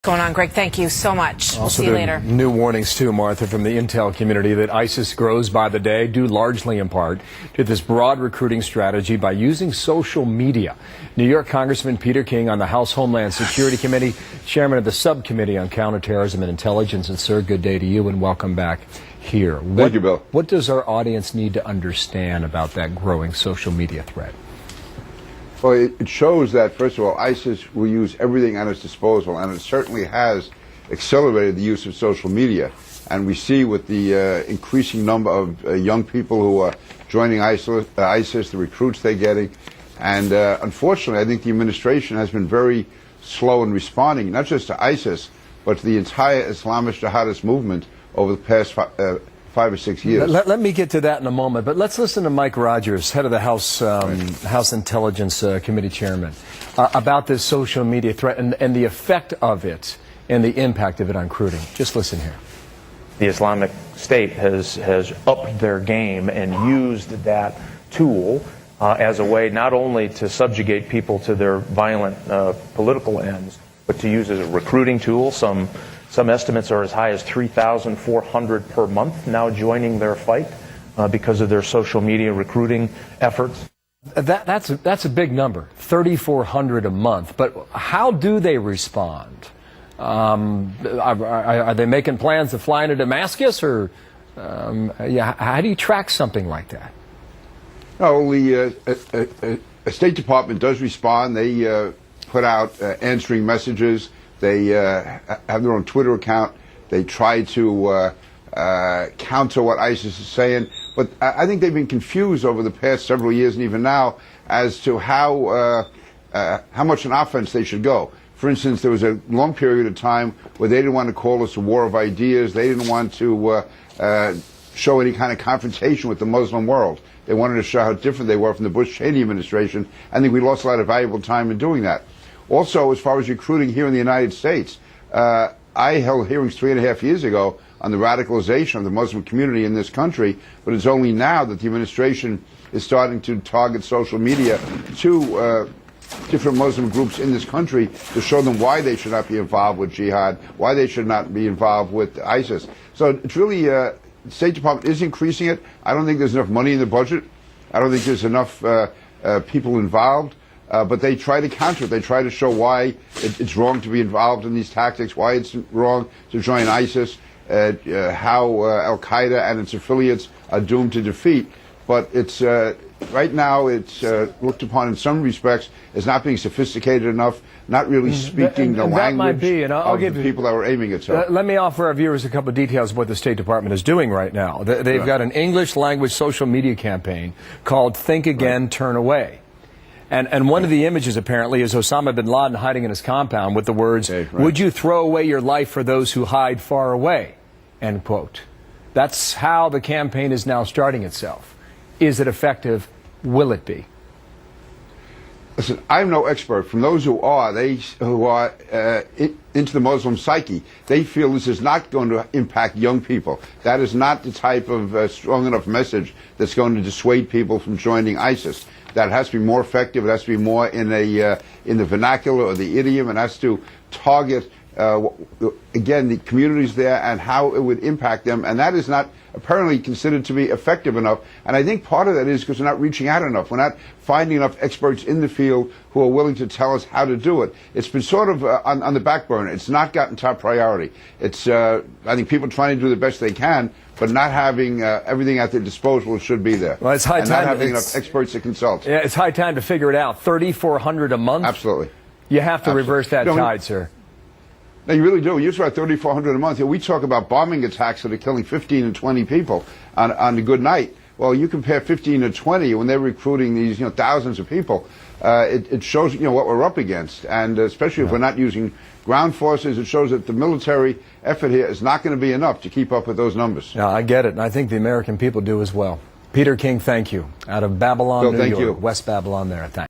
Going on, Greg. Thank you so much. We'll see you later. New warnings too, Martha, from the intel community that ISIS grows by the day, due largely in part to this broad recruiting strategy by using social media. New York Congressman Peter King on the House Homeland Security Committee, chairman of the Subcommittee on Counterterrorism and Intelligence. And sir, good day to you and welcome back here. Thank you, Bill. What does our audience need to understand about that growing social media threat? Well, it shows that, first of all, ISIS will use everything at its disposal, and it certainly has accelerated the use of social media. And we see with the increasing number of young people who are joining ISIS, the recruits they're getting. And unfortunately, I think the administration has been very slow in responding, not just to ISIS, but to the entire Islamist jihadist movement over the past 5 or 6 years. Let me get to that in a moment, but let's listen to Mike Rogers, head of the House House Intelligence Committee chairman, about this social media threat and the effect of it and the impact of it on recruiting. Just listen here. The Islamic State has upped their game and used that tool as a way not only to subjugate people to their violent political ends, but to use as a recruiting tool. Some estimates are as high as 3,400 per month now joining their fight because of their social media recruiting efforts. That's a big number, 3,400 a month. But how do they respond? Are they making plans to fly into Damascus, or how do you track something like that? No, the State Department does respond. They put out answering messages. They have their own Twitter account. They try to counter what ISIS is saying. But I think they've been confused over the past several years and even now as to how much an offense they should go. For instance, there was a long period of time where they didn't want to call us a war of ideas. They didn't want to show any kind of confrontation with the Muslim world. They wanted to show how different they were from the Bush-Cheney administration. I think we lost a lot of valuable time in doing that. Also, as far as recruiting here in the United States, I held hearings 3.5 years ago on the radicalization of the Muslim community in this country, but it's only now that the administration is starting to target social media to different Muslim groups in this country to show them why they should not be involved with jihad, why they should not be involved with ISIS. So it's really, the State Department is increasing it. I don't think there's enough money in the budget. I don't think there's enough people involved. But they try to counter it. They try to show why it's wrong to be involved in these tactics, why it's wrong to join ISIS, how Al-Qaeda and its affiliates are doomed to defeat. But it's right now it's looked upon in some respects as not being sophisticated enough, not really speaking the language of the people that we're aiming at. Let me offer our viewers a couple of details of what the State Department is doing right now. They've got an English language social media campaign called Think Again, Turn Away. And one of the images, apparently, is Osama bin Laden hiding in his compound with the words, "Would you throw away your life for those who hide far away?" End quote. That's how the campaign is now starting itself. Is it effective? Will it be? Listen, I'm no expert. From those who are, into the Muslim psyche, they feel this is not going to impact young people. That is not the type of strong enough message that's going to dissuade people from joining ISIS. That has to be more effective. It has to be more in the vernacular or the idiom. It has to target, again, the communities there and how it would impact them. And that is not apparently considered to be effective enough. And I think part of that is because we're not reaching out enough. We're not finding enough experts in the field who are willing to tell us how to do it. It's been sort of on the back burner. It's not gotten top priority. It's, I think, people trying to do the best they can, but not having everything at their disposal should be there. Well, it's high time. Not having enough experts to consult. Yeah, it's high time to figure it out. 3,400 a month? Absolutely. You have to reverse that tide, sir. No, you really do. You're about 3,400 a month. We talk about bombing attacks that are killing 15 and 20 people on a good night. Well, you compare 15 to 20 when they're recruiting these, thousands of people. It shows, what we're up against, and especially if we're not using ground forces, it shows that the military effort here is not going to be enough to keep up with those numbers. Yeah, I get it, and I think the American people do as well. Peter King, thank you. Out of Babylon, New York, West Babylon there. Thanks.